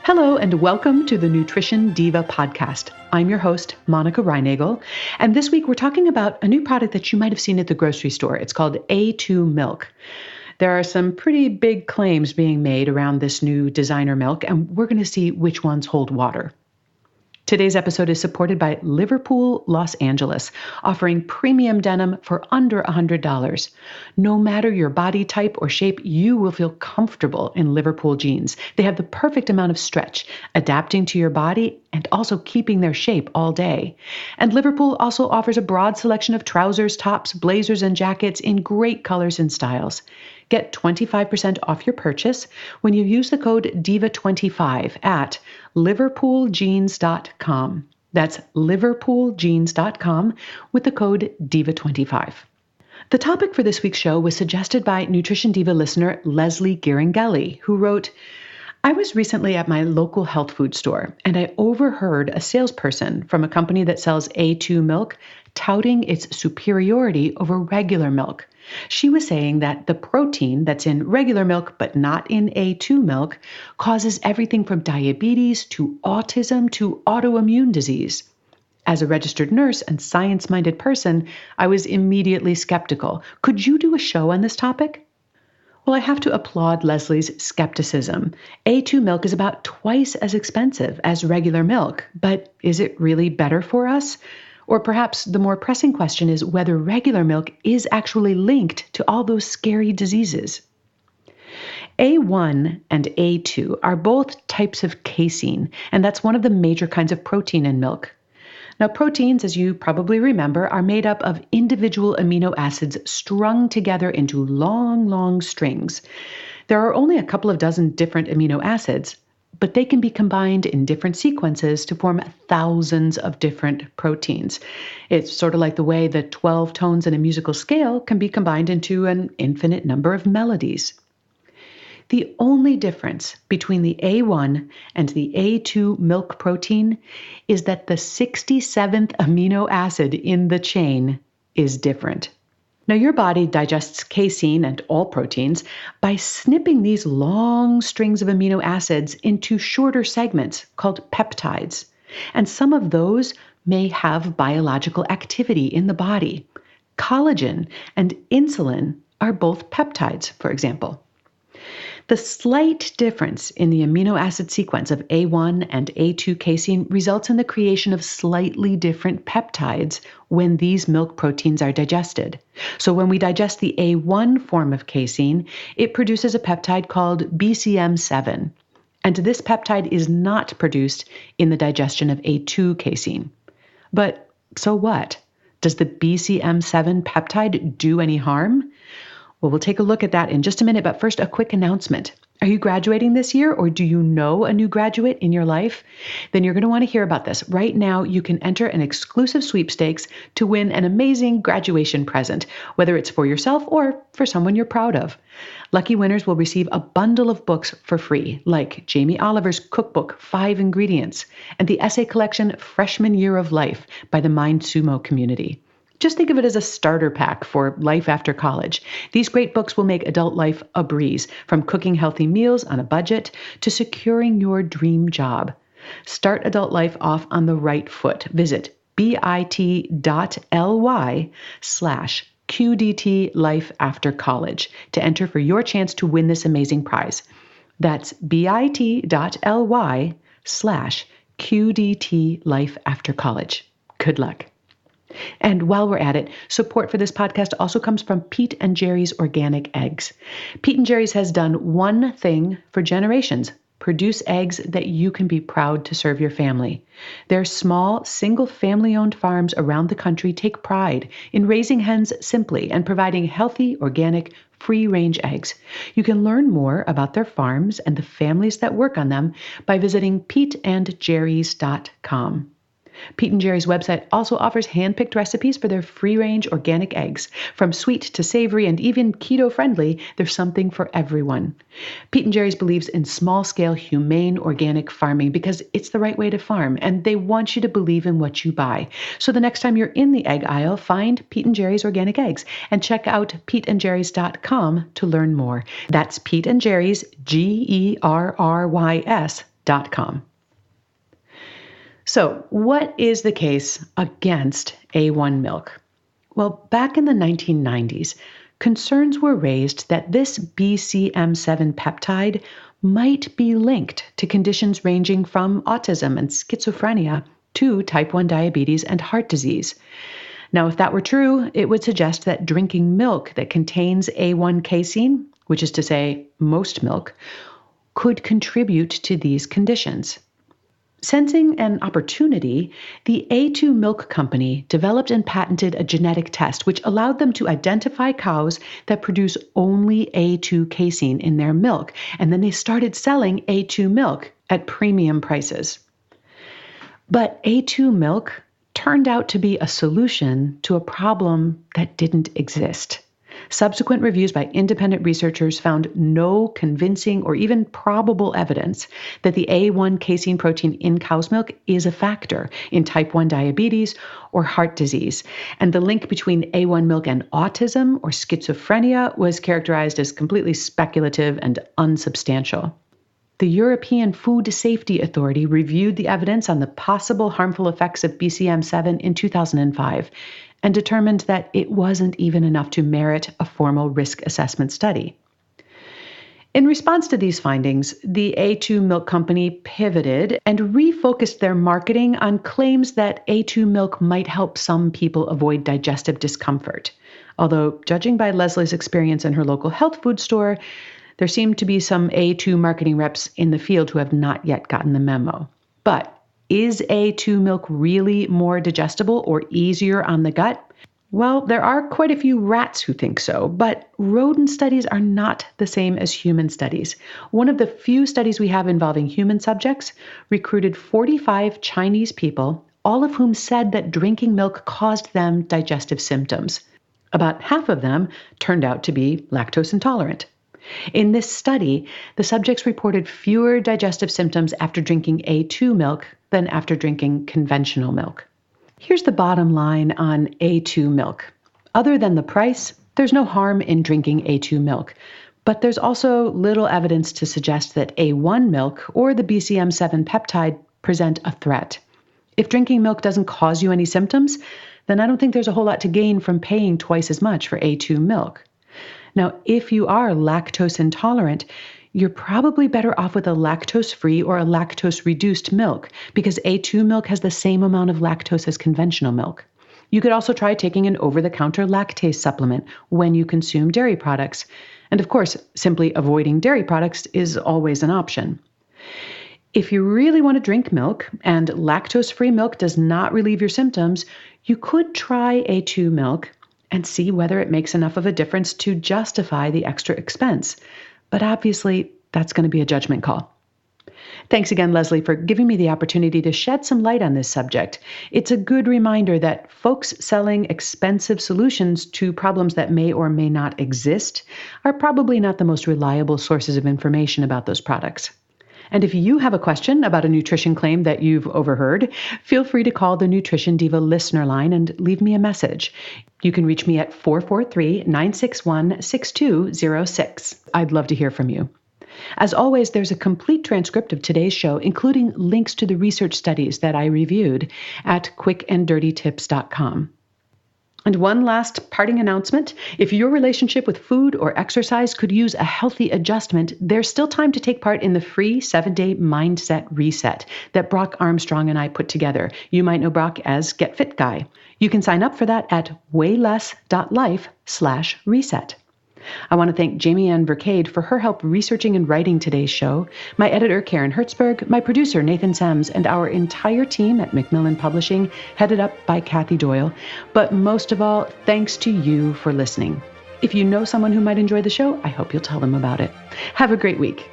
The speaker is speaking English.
Hello and welcome to the Nutrition Diva podcast. I'm your host, Monica Reinagel, and this week we're talking about a new product that you might have seen at the grocery store. It's called A2 milk. There are some pretty big claims being made around this new designer milk, and we're going to see which ones hold water. Today's episode is supported by Liverpool, Los Angeles, offering premium denim for under $100. No matter your body type or shape, you will feel comfortable in Liverpool jeans. They have the perfect amount of stretch, adapting to your body and also keeping their shape all day. And Liverpool also offers a broad selection of trousers, tops, blazers, and jackets in great colors and styles. Get 25% off your purchase when you use the code DIVA25 at liverpooljeans.com. That's liverpooljeans.com with the code DIVA25. The topic for this week's show was suggested by Nutrition Diva listener Leslie Giringelli, who wrote, I was recently at my local health food store, and I overheard a salesperson from a company that sells A2 milk touting its superiority over regular milk. She was saying that the protein that's in regular milk but not in A2 milk causes everything from diabetes to autism to autoimmune disease. As a registered nurse and science-minded person, I was immediately skeptical. Could you do a show on this topic? Well, I have to applaud Leslie's skepticism. A2 milk is about twice as expensive as regular milk, but is it really better for us? Or perhaps the more pressing question is whether regular milk is actually linked to all those scary diseases. A1 and A2 are both types of casein, and that's one of the major kinds of protein in milk. Now, proteins, as you probably remember, are made up of individual amino acids strung together into long strings. There are only a couple of dozen different amino acids, but they can be combined in different sequences to form thousands of different proteins. It's sort of like the way the 12 tones in a musical scale can be combined into an infinite number of melodies. The only difference between the A1 and the A2 milk protein is that the 67th amino acid in the chain is different. Now, your body digests casein and all proteins by snipping these long strings of amino acids into shorter segments called peptides. And some of those may have biological activity in the body. Collagen and insulin are both peptides, for example. The slight difference in the amino acid sequence of A1 and A2 casein results in the creation of slightly different peptides when these milk proteins are digested. So when we digest the A1 form of casein, it produces a peptide called BCM7. And this peptide is not produced in the digestion of A2 casein. But so what? Does the BCM7 peptide do any harm? Well, we'll take a look at that in just a minute, but first, a quick announcement. Are you graduating this year, or do you know a new graduate in your life? Then you're going to want to hear about this. Right now, you can enter an exclusive sweepstakes to win an amazing graduation present, whether it's for yourself or for someone you're proud of. Lucky winners will receive a bundle of books for free, like Jamie Oliver's cookbook, 5 Ingredients, and the essay collection, Freshman Year of Life by the Mind Sumo community. Just think of it as a starter pack for life after college. These great books will make adult life a breeze, from cooking healthy meals on a budget to securing your dream job. Start adult life off on the right foot. Visit bit.ly/QDT Life After College to enter for your chance to win this amazing prize. That's bit.ly/QDT Life After College. Good luck. And while we're at it, support for this podcast also comes from Pete and Jerry's Organic Eggs. Pete and Jerry's has done one thing for generations: produce eggs that you can be proud to serve your family. Their small, single family-owned farms around the country take pride in raising hens simply and providing healthy, organic, free-range eggs. You can learn more about their farms and the families that work on them by visiting peteandjerrys.com. Pete and Jerry's website also offers hand-picked recipes for their free-range organic eggs. From sweet to savory and even keto-friendly, there's something for everyone. Pete and Jerry's believes in small-scale, humane organic farming because it's the right way to farm, and they want you to believe in what you buy. So the next time you're in the egg aisle, find Pete and Jerry's Organic Eggs and check out peteandjerrys.com to learn more. That's Pete and Jerry's, GERRYS.com. So, what is the case against A1 milk? Well, back in the 1990s, concerns were raised that this BCM7 peptide might be linked to conditions ranging from autism and schizophrenia to type 1 diabetes and heart disease. Now, if that were true, it would suggest that drinking milk that contains A1 casein, which is to say most milk, could contribute to these conditions. Sensing an opportunity, the A2 Milk Company developed and patented a genetic test which allowed them to identify cows that produce only A2 casein in their milk, and then they started selling A2 milk at premium prices. But A2 milk turned out to be a solution to a problem that didn't exist. Subsequent reviews by independent researchers found no convincing or even probable evidence that the A1 casein protein in cow's milk is a factor in type 1 diabetes or heart disease. And the link between A1 milk and autism or schizophrenia was characterized as completely speculative and unsubstantial. The European Food Safety Authority reviewed the evidence on the possible harmful effects of BCM7 in 2005 and determined that it wasn't even enough to merit a formal risk assessment study. In response to these findings, the A2 Milk Company pivoted and refocused their marketing on claims that A2 milk might help some people avoid digestive discomfort. Although, judging by Leslie's experience in her local health food store, there seem to be some A2 marketing reps in the field who have not yet gotten the memo. But is A2 milk really more digestible or easier on the gut? Well, there are quite a few rats who think so, but rodent studies are not the same as human studies. One of the few studies we have involving human subjects recruited 45 Chinese people, all of whom said that drinking milk caused them digestive symptoms. About half of them turned out to be lactose intolerant. In this study, the subjects reported fewer digestive symptoms after drinking A2 milk than after drinking conventional milk. Here's the bottom line on A2 milk. Other than the price, there's no harm in drinking A2 milk, but there's also little evidence to suggest that A1 milk or the BCM7 peptide present a threat. If drinking milk doesn't cause you any symptoms, then I don't think there's a whole lot to gain from paying twice as much for A2 milk. Now, if you are lactose intolerant, you're probably better off with a lactose-free or a lactose-reduced milk because A2 milk has the same amount of lactose as conventional milk. You could also try taking an over-the-counter lactase supplement when you consume dairy products. And of course, simply avoiding dairy products is always an option. If you really want to drink milk and lactose-free milk does not relieve your symptoms, you could try A2 milk and see whether it makes enough of a difference to justify the extra expense. But obviously, that's going to be a judgment call. Thanks again, Leslie, for giving me the opportunity to shed some light on this subject. It's a good reminder that folks selling expensive solutions to problems that may or may not exist are probably not the most reliable sources of information about those products. And if you have a question about a nutrition claim that you've overheard, feel free to call the Nutrition Diva listener line and leave me a message. You can reach me at 443-961-6206. I'd love to hear from you. As always, there's a complete transcript of today's show, including links to the research studies that I reviewed at quickanddirtytips.com. And one last parting announcement. If your relationship with food or exercise could use a healthy adjustment, there's still time to take part in the free 7-day mindset reset that Brock Armstrong and I put together. You might know Brock as Get Fit Guy. You can sign up for that at wayless.life/reset. I want to thank Jamie Ann Vercade for her help researching and writing today's show, my editor, Karen Hertzberg, my producer, Nathan Sams, and our entire team at Macmillan Publishing, headed up by Kathy Doyle. But most of all, thanks to you for listening. If you know someone who might enjoy the show, I hope you'll tell them about it. Have a great week.